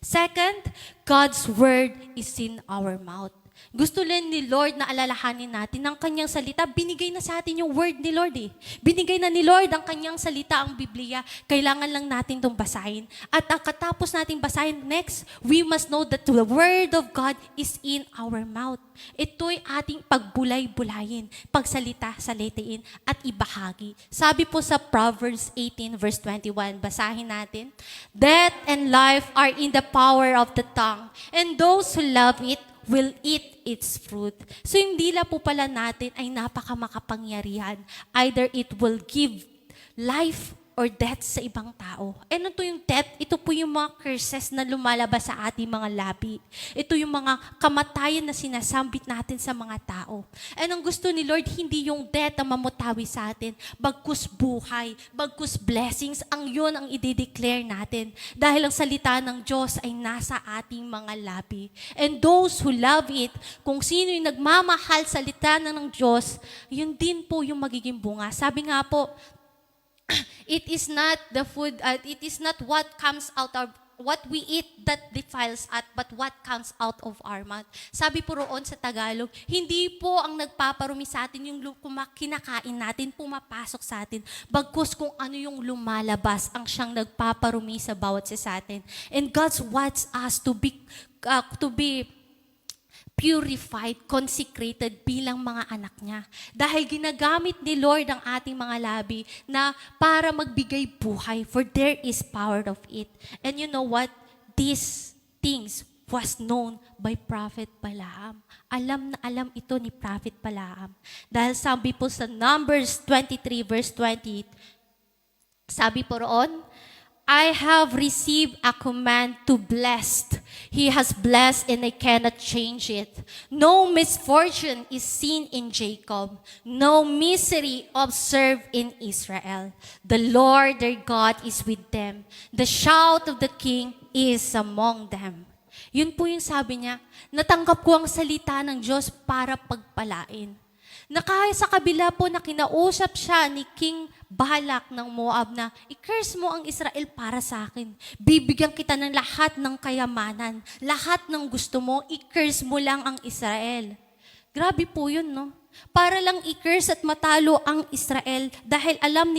Second, God's word is in our mouth. Gusto lang ni Lord na alalahanin natin ng kanyang salita. Binigay na sa atin yung word ni Lord eh. Binigay na ni Lord ang kanyang salita, ang Biblia. Kailangan lang natin itong basahin. At ang katapos natin basahin, next, we must know that the word of God is in our mouth. Ito'y ating pagbulay-bulayin, pagsalita-salitain, at ibahagi. Sabi po sa Proverbs 18 verse 21, basahin natin, Death and life are in the power of the tongue, and those who love it will eat its fruit. So hindi lang po pala natin ay napakamakapangyarihan. Either it will give life or death sa ibang tao. Ano to yung death? Ito po yung mga curses na lumalabas sa ating mga labi. Ito yung mga kamatayan na sinasambit natin sa mga tao. And ang gusto ni Lord, hindi yung death ang mamutawi sa atin, bagkus buhay, bagkus blessings, ang yun ang i-declare natin. Dahil ang salita ng Diyos ay nasa ating mga labi. And those who love it, kung sino yung nagmamahal sa salita ng Diyos, yun din po yung magiging bunga. Sabi nga po, it is not the food, it is not what comes out of what we eat that defiles us, but what comes out of our mouth. Sabi po roon sa Tagalog, hindi po ang nagpaparumi sa atin yung kinakain natin, pumapasok sa atin. Bagkus kung ano yung lumalabas, ang siyang nagpaparumi sa bawat isa sa atin. And God wants us to be purified, consecrated bilang mga anak niya. Dahil ginagamit ni Lord ang ating mga labi na para magbigay buhay, for there is power of it. And you know what? These things was known by Prophet Balaam. Alam na alam ito ni Prophet Balaam. Dahil sabi po sa Numbers 23 verse 20, sabi po roon, I have received a command to bless. He has blessed and I cannot change it. No misfortune is seen in Jacob. No misery observed in Israel. The Lord their God is with them. The shout of the king is among them. Yun po yung sabi niya, natanggap ko ang salita ng Diyos para pagpalain. Na kahit sa kabila po na kinausap siya ni King Balak ng Moab na, i-curse mo ang Israel para sa akin. Bibigyan kita ng lahat ng kayamanan, lahat ng gusto mo, i-curse mo lang ang Israel. Grabe po yun, no? Para lang i-curse at matalo ang Israel dahil alam ni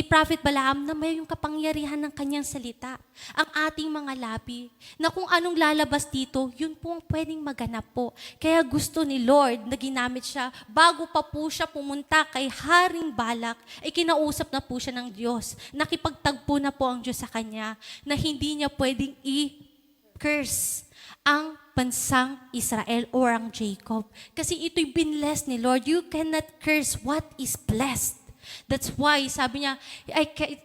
Prophet Balaam na may yung kapangyarihan ng kanyang salita. Ang ating mga labi, na kung anong lalabas dito, yun po ang pwedeng maganap po. Kaya gusto ni Lord na ginamit siya, bago pa po siya pumunta kay Haring Balak, ay kinausap na po siya ng Diyos. Nakipagtagpo na po ang Diyos sa kanya na hindi niya pwedeng i-curse ang bansang Israel or ang Jacob. Kasi ito'y binless ni Lord. You cannot curse what is blessed. That's why, sabi niya,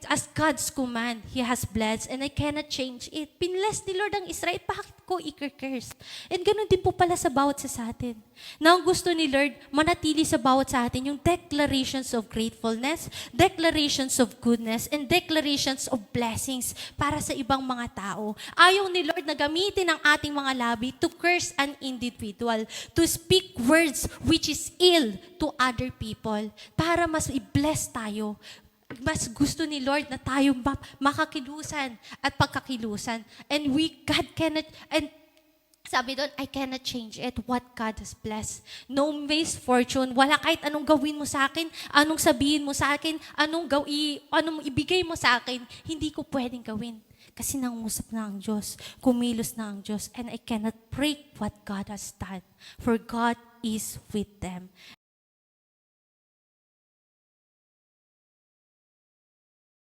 as God's command, He has blessed and I cannot change it. Binless ni Lord ang Israel, bakit ko i-curse? And ganun din po pala sa bawat sa atin. Na ang gusto ni Lord, manatili sa bawat sa atin yung declarations of gratefulness, declarations of goodness, and declarations of blessings para sa ibang mga tao. Ayaw ni Lord na gamitin ang ating mga labi to curse an individual, to speak words which is ill to other people, para mas i-bless tayo. Mas gusto ni Lord na tayo makakilusan at pagkakilusan. And God cannot, and sabi doon, I cannot change it, what God has blessed. No misfortune, wala kahit anong gawin mo sa akin, anong sabihin mo sa akin, anong ibigay mo sa akin, hindi ko pwedeng gawin. Kasi nangusap na ang Diyos, kumilos na ang Diyos, and I cannot break what God has done, for God is with them.